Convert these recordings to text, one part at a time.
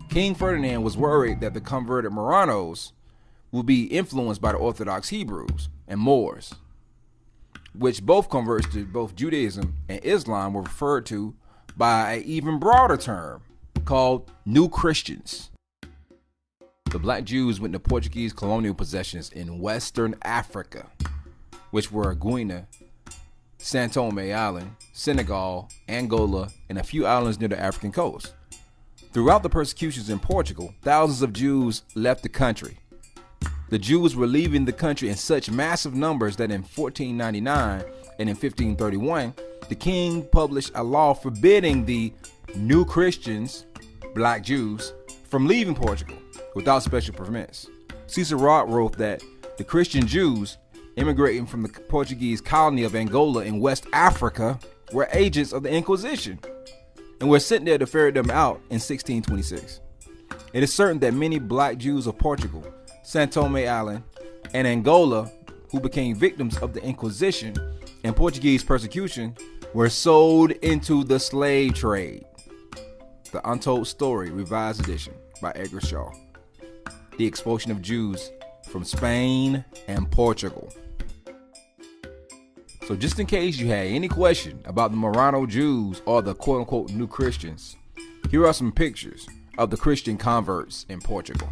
King Ferdinand was worried that the converted Marranos would be influenced by the Orthodox Hebrews and Moors, which both converts to both Judaism and Islam were referred to by an even broader term called New Christians. The black Jews went to Portuguese colonial possessions in Western Africa, which were Guinea, São Tomé Island, Senegal, Angola, and a few islands near the African coast. Throughout the persecutions in Portugal, thousands of Jews left the country. The Jews were leaving the country in such massive numbers that in 1499 and in 1531, the king published a law forbidding the New Christians, black Jews, from leaving Portugal without special permits. Cicero wrote that the Christian Jews immigrating from the Portuguese colony of Angola in West Africa were agents of the Inquisition and were sent there to ferret them out in 1626. It is certain that many black Jews of Portugal, São Tomé Island, and Angola, who became victims of the Inquisition and Portuguese persecution, were sold into the slave trade. The Untold Story, Revised Edition by Edgar Shaw. The expulsion of Jews from Spain and Portugal. So just in case you had any question about the Marrano Jews or the quote-unquote New Christians, here are some pictures of the Christian converts in Portugal.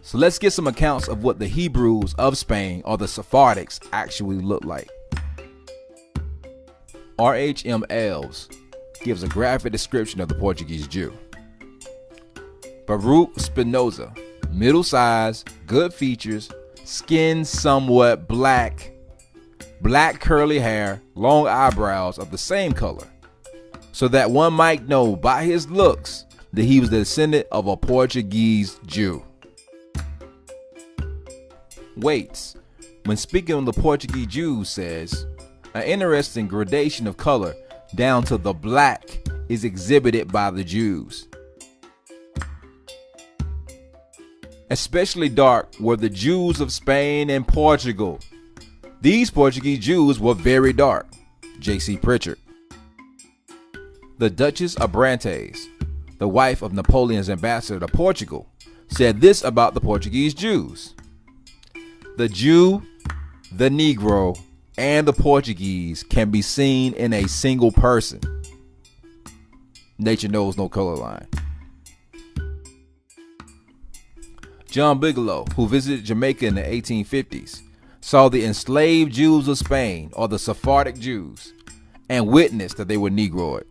So let's get some accounts of what the Hebrews of Spain, or the Sephardics, actually look like. R.H.M. Elves gives a graphic description of the Portuguese Jew. Baruch Spinoza, middle size, good features, skin somewhat black, black curly hair, long eyebrows of the same color, so that one might know by his looks that he was the descendant of a Portuguese Jew. Waits, when speaking on the Portuguese Jews, says, an interesting gradation of color down to the black is exhibited by the Jews. Especially dark were the Jews of Spain and Portugal. These Portuguese Jews were very dark. J.C. Pritchard. The Duchess of Abrantes, the wife of Napoleon's ambassador to Portugal, said this about the Portuguese Jews. The Jew, the Negro, and the Portuguese can be seen in a single person. Nature knows no color line. John Bigelow, who visited Jamaica in the 1850s, saw the enslaved Jews of Spain, or the Sephardic Jews, and witnessed that they were Negroid.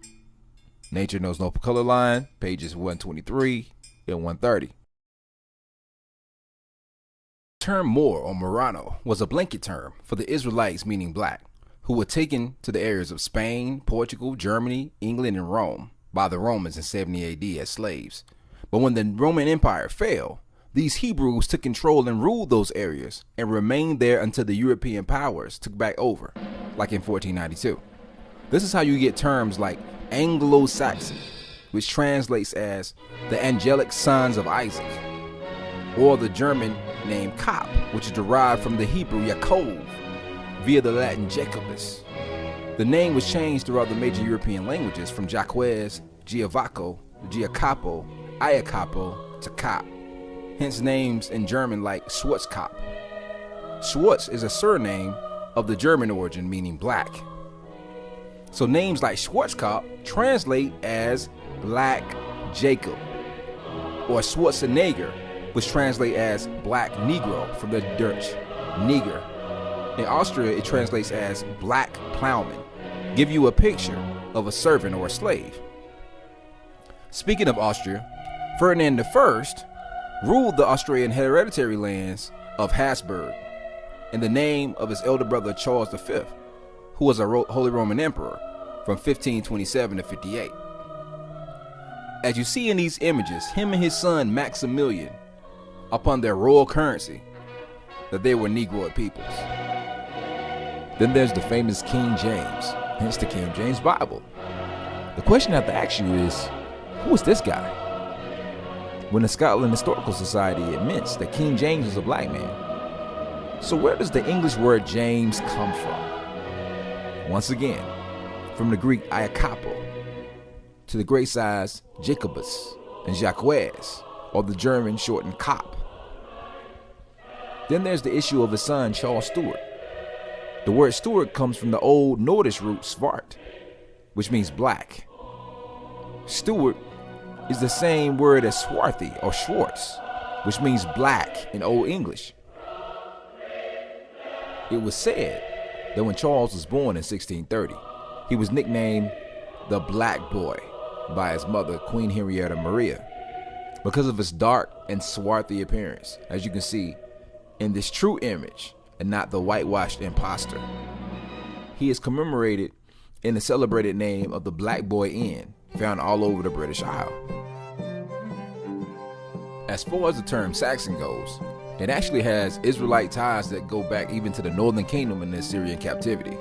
Nature knows no color line, pages 123 and 130. The term Moor or Marrano was a blanket term for the Israelites, meaning black, who were taken to the areas of Spain, Portugal, Germany, England, and Rome by the Romans in 70 AD as slaves. But when the Roman Empire fell, these Hebrews took control and ruled those areas and remained there until the European powers took back over, like in 1492. This is how you get terms like Anglo-Saxon, which translates as the angelic sons of Isaac, or the German name Kop, which is derived from the Hebrew Yaakov via the Latin Jacobus. The name was changed throughout the major European languages from Jaquez, Giavaco, Giacapo, Iacapo to Kop. Hence names in German like Schwarzkopf. Schwarz is a surname of the German origin meaning black. So names like Schwarzkopf translate as Black Jacob, or Schwarzenegger, which translates as Black Negro from the Dutch Neger. In Austria, it translates as Black Plowman, give you a picture of a servant or a slave. Speaking of Austria, Ferdinand I ruled the Austrian hereditary lands of Habsburg in the name of his elder brother Charles V, who was a Holy Roman Emperor from 1527 to 58. As you see in these images, him and his son Maximilian, upon their royal currency, that they were Negroid peoples. Then there's the famous King James, hence the King James Bible. The question I have to ask you is, who is this guy? When the Scotland Historical Society admits that King James was a black man, so where does the English word James come from? Once again, from the Greek Iakopo to the great size Jacobus and Jacques, or the German shortened Kop. Then there's the issue of his son Charles Stuart. The word Stuart comes from the Old Nordish root svart, which means black. Stuart is the same word as swarthy or Schwartz, which means black in Old English. It was said that when Charles was born in 1630, he was nicknamed the Black Boy by his mother, Queen Henrietta Maria, because of his dark and swarthy appearance, as you can see in this true image and not the whitewashed imposter. He is commemorated in the celebrated name of the Black Boy Inn, found all over the British Isle. As far as the term Saxon goes, it actually has Israelite ties that go back even to the Northern Kingdom in the Assyrian captivity.